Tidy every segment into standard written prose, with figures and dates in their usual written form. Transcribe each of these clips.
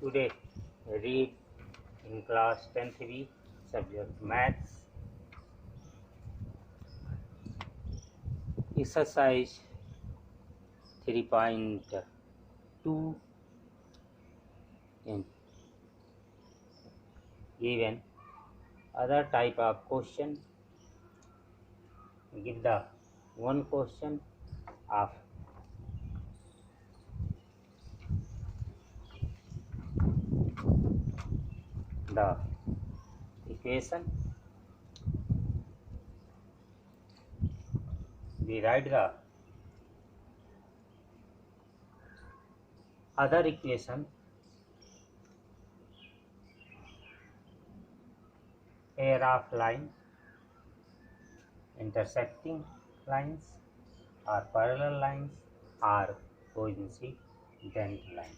Today, read in class 10th subject Maths, exercise 3.2 and given other type of question. Give the one question of the equation. We write the other equation pair of line intersecting lines or parallel lines or coincident line.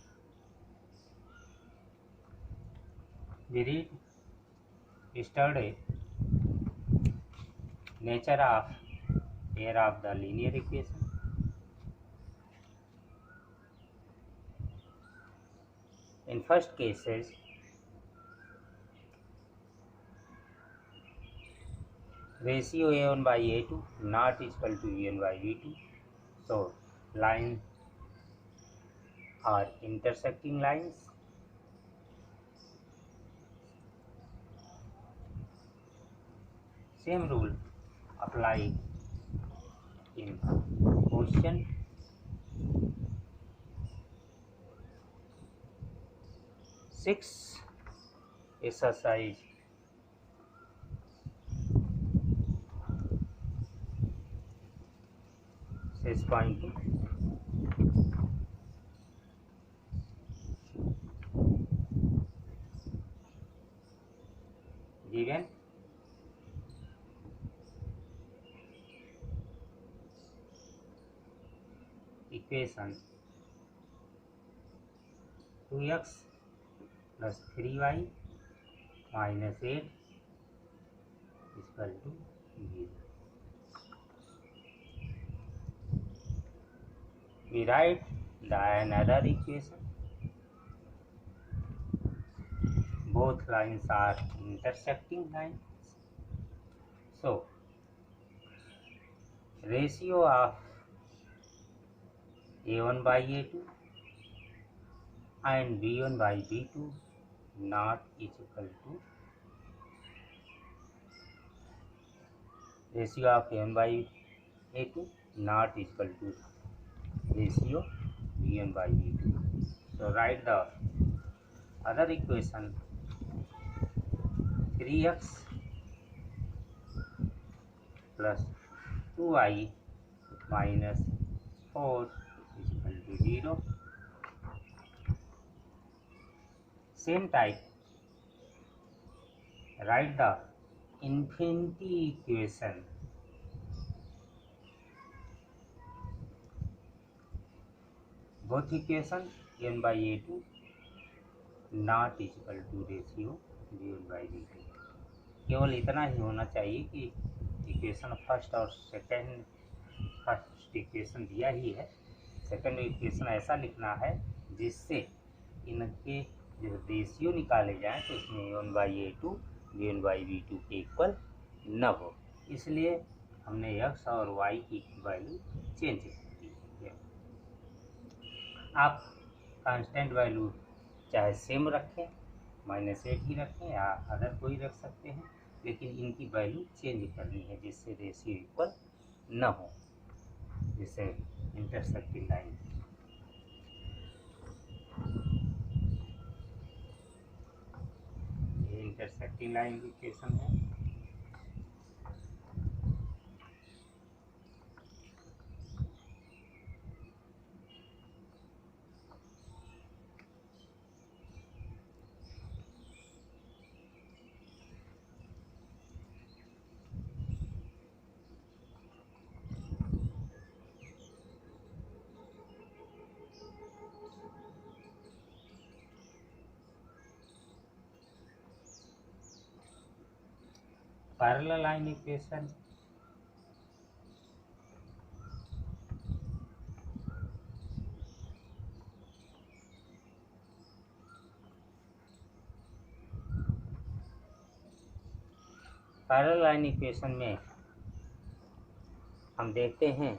We read yesterday nature of pair of the linear equation. In first cases, ratio a1 by a2 not equal to v1 by v2. So lines are intersecting lines. Same rule apply in question. Six exercise 6.2 given equation 2x plus 3y minus 8 is equal to 0. We write the another equation. Both lines are intersecting lines. So ratio of a1 by a2 and b1 by b2 not is equal to ratio of a1 by a2 not is equal to ratio b1 by b2. So write the other equation 3x plus 2y minus 4 is equal to 0. Same type, write the infinity equation. Both equation n by a2 not is equal to ratio b1 by b2. केवल इतना ही होना चाहिए कि equation first और second, first equation दिया ही है, second equation ऐसा लिखना है जिससे इनके जो रेशियो निकाले जाएं तो इसमें a1 by a2 b1 by b2 के इक्वल न हो, इसलिए हमने x और y की वैल्यू चेंज कर दी है। आप कांस्टेंट वैल्यू चाहे सेम रखें, -8 ही रखें या अदर कोई रख सकते हैं, लेकिन इनकी वैल्यू चेंज करनी है जिससे रेशियो इक्वल न हो, जिससे इंटरसेक्टिंग लाइन। ये इंटरसेक्टिंग लाइन की इक्वेशन है। Parallel line equation parallel line equation में हम देखते हैं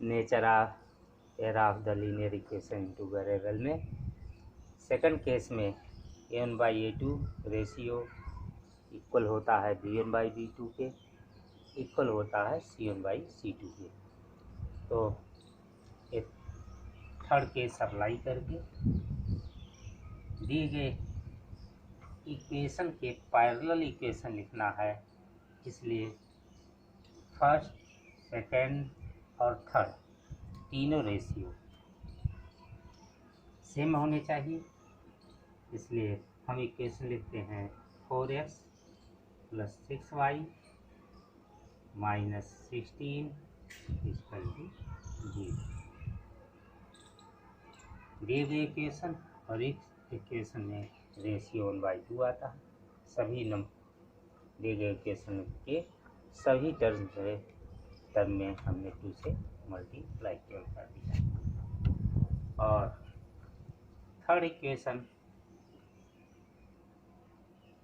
nature of the linear equation into variable में सेकंड केस में a1/a2 रेशियो इक्वल होता है b1/b2 के, इक्वल होता है c1/c2 के। तो एक थर्ड केस अप्लाई करके दिए गए इक्वेशन के पैरेलल इक्वेशन लिखना है, इसलिए फर्स्ट, सेकंड और थर्ड तीनों रेशियो सेम होने चाहिए। इसलिए हम इक्वेशन लिखते हैं 4x + 6y - 16 = 0। दिए गए इक्वेशन और इस इक्वेशन में रेशियो 1/2 आता है। सभी दिए गए इक्वेशन के सभी टर्म में हमने 2 से मल्टीप्लाई कर दिया। और थर्ड इक्वेशन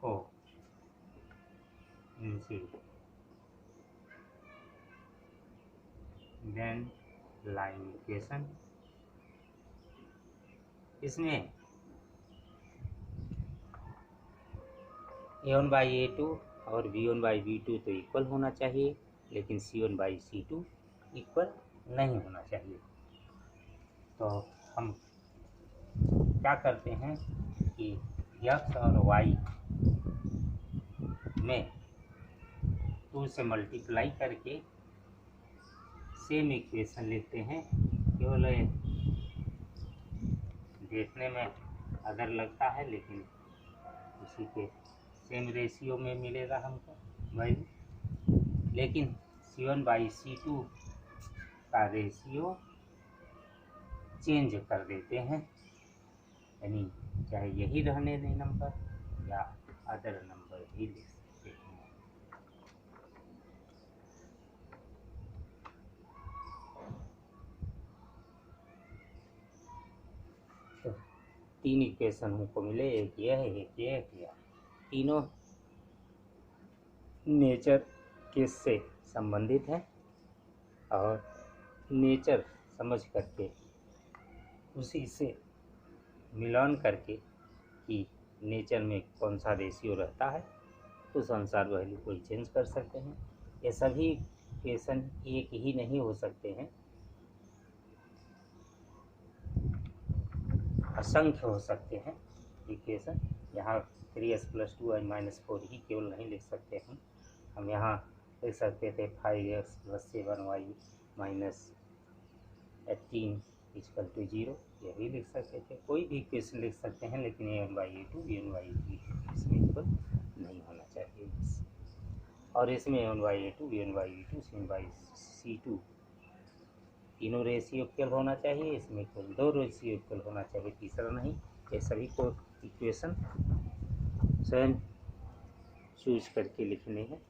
को इनसे देन लाइन इक्वेशन, इसमें a1/a2 और b1/b2 तो इक्वल होना चाहिए, लेकिन c1/c2 इक्वल नहीं होना चाहिए। तो हम क्या करते हैं कि x और y में 2 से मल्टीप्लाई करके सेम इक्वेशन लिखते हैं। केवल देखने में अदर लगता है, लेकिन उसी के सेम रेशियो में मिलेगा हमको वैल्यू, लेकिन c1/c2 का रेशियो चेंज कर देते हैं, यानी चाहे यही रहने दें नंबर या अदर नंबर भी लिख सकते हैं। तो 3 इक्वेशन हमको मिले, एक यह है, एक यह, एक यह। तीनों नेचर केस से संबंधित हैं और नेचर समझ करके उसी से मिलान करके कि नेचर में कौन सा रेशियो रहता है उस अनुसार वैल्यू को चेंज कर सकते हैं। ये सभी इक्वेशन एक ही नहीं हो सकते हैं, असंख्य हो सकते हैं इक्वेशन। यहाँ 3x + 2y - 4 ही केवल नहीं लिख सकते हैं, हम यहाँ लिख सकते थे 5x + 7y - 18 = 0, यह भी लिख सकते थे। कोई भी इक्वेशन लिख सकते हैं, लेकिन a1/a2 b1/b2 इसमें इक्वल नहीं होना चाहिए। और इसमें a1/a2 b1/b2 c1/c2 तीनों रेशियो इक्वल होना चाहिए, इसमें केवल 2 रेशियो इक्वल होना चाहिए, तीसरा नहीं। ये सभी को इक्वेशन स्वयं चूज करके लिखने हैं।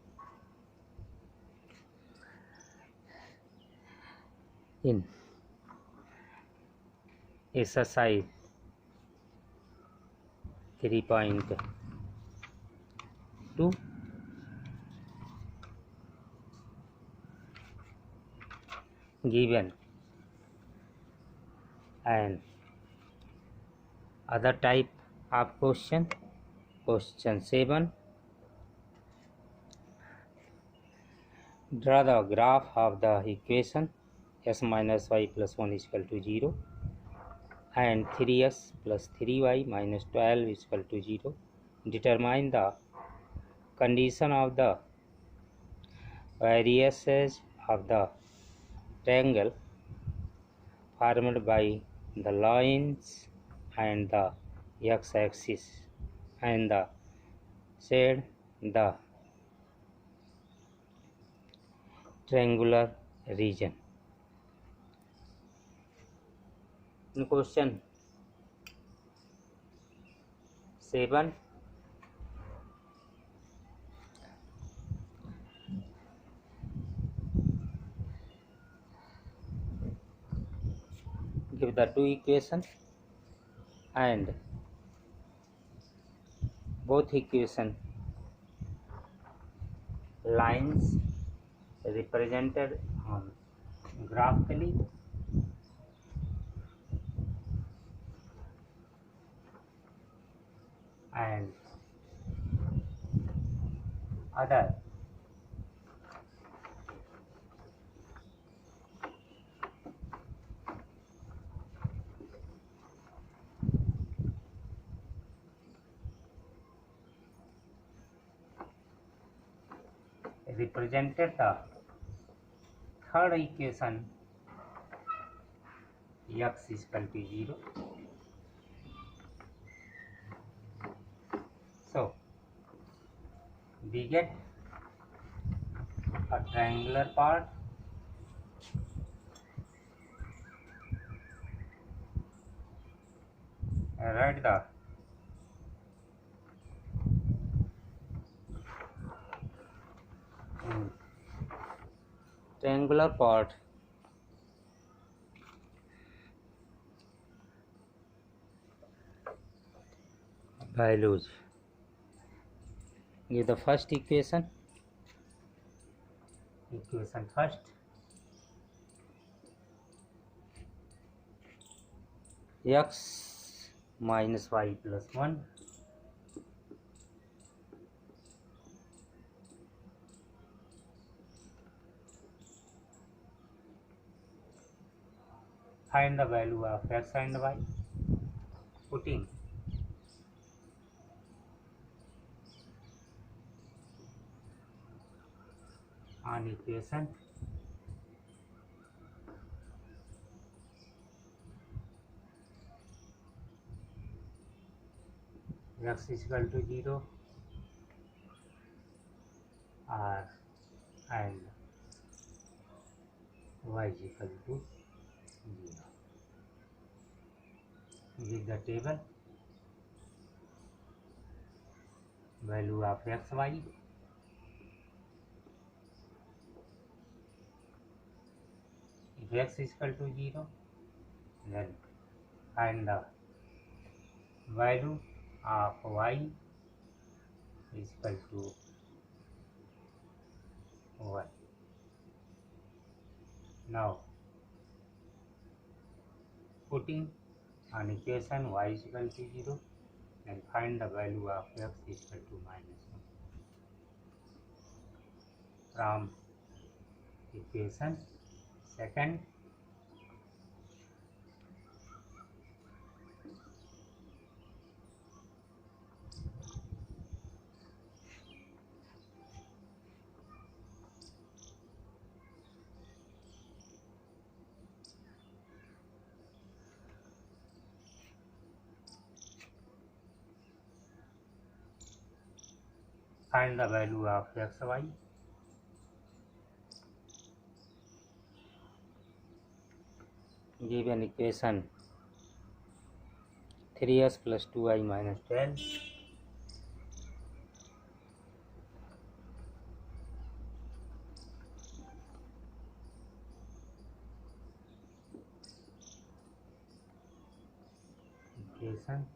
इन exercise 3.2 given and other type of question 7, draw the graph of the equation x - y + 1 = 0 and 3x + 3y - 12 = 0. Determine the condition of the variations of the triangle formed by the lines and the x-axis and the shade the triangular region. In question 7, give the 2 equations and both equation lines represented graphically and other represented the third equation x is equal to 0. So we get a triangular part and write the triangular part values. Give the first equation first, x minus y plus 1 find the value of x and y, putting on equation x is equal to 0 and y is equal to 0. Give the table value of x, y. If x is equal to 0, then find the value of y is equal to 1. Now putting on equation y is equal to 0 and find the value of x is equal to minus 1. From equation second, find the value of x, y. Give an equation 3x plus 2y minus 12. Equation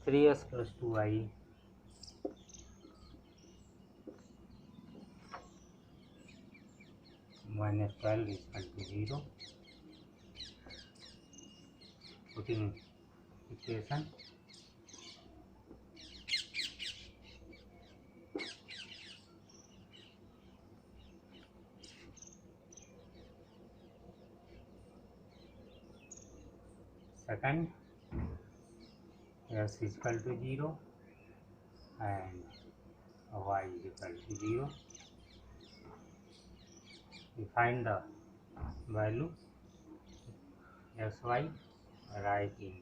3x plus 2y minus 12 is equal to 0. Putting equation second, x is equal to 0 and y is equal to 0. We find the value x, y, write in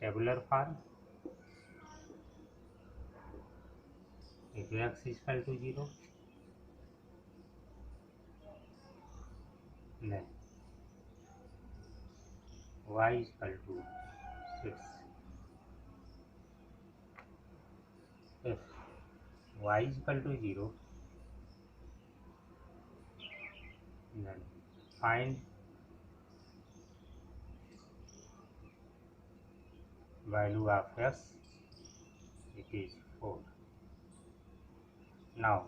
tabular form. If x is equal to 0, then y is equal to 6. If y is equal to 0, then find value of x it is 4. Now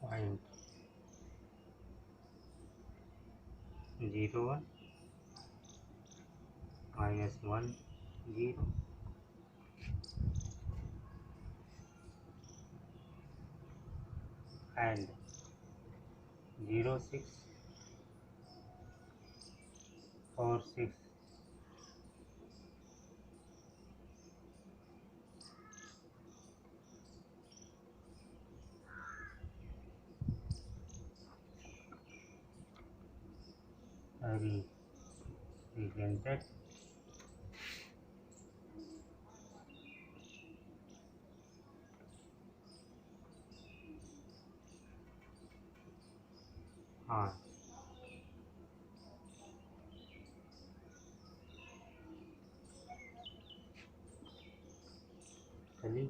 point 0 1 minus 1 0 and 0 6 4 6 represented on Kali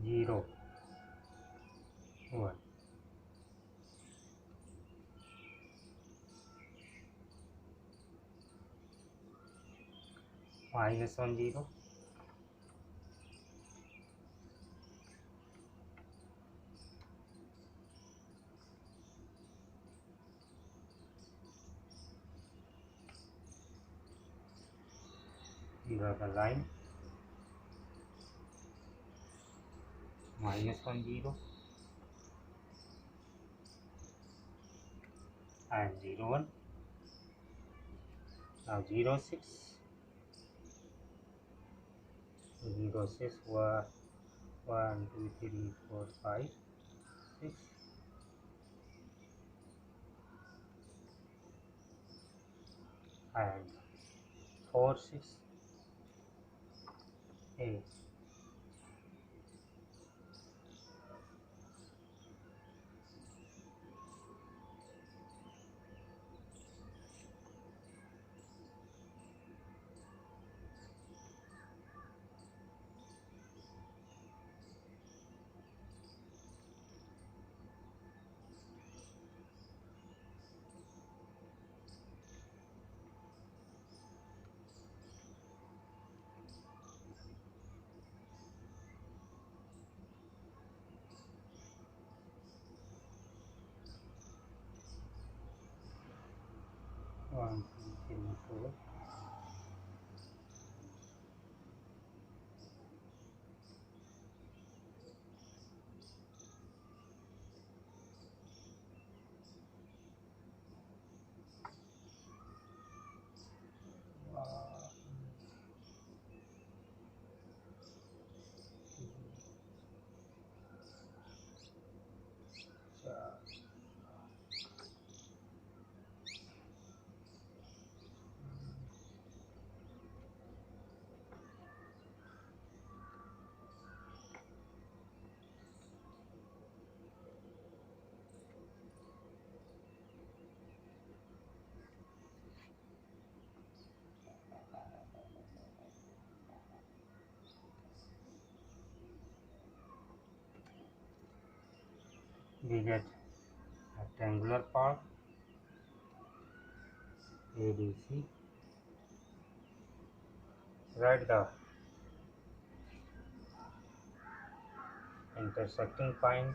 0 1 minus 1 0 these are the line minus 1 0 and 0 1. Now 0 6 0 6 1 1 2 3 4 5 6 and 4 6 8. One, two, three, four. We get rectangular part ABC. Write the intersecting point,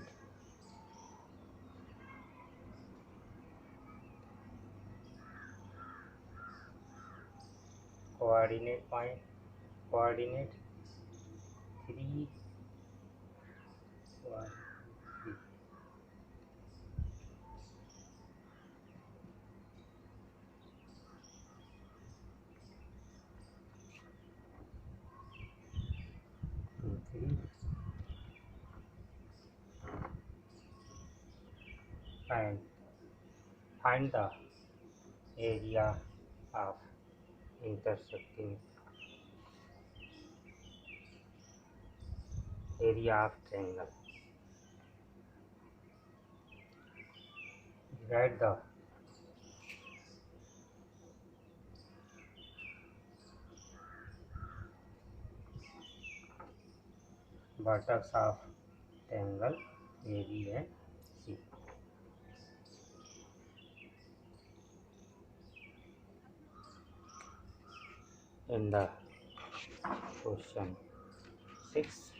coordinate point, coordinate 3 1 3. And find the area of intersecting area of triangle. Divide the vertex of triangle AB and C. In the question 6,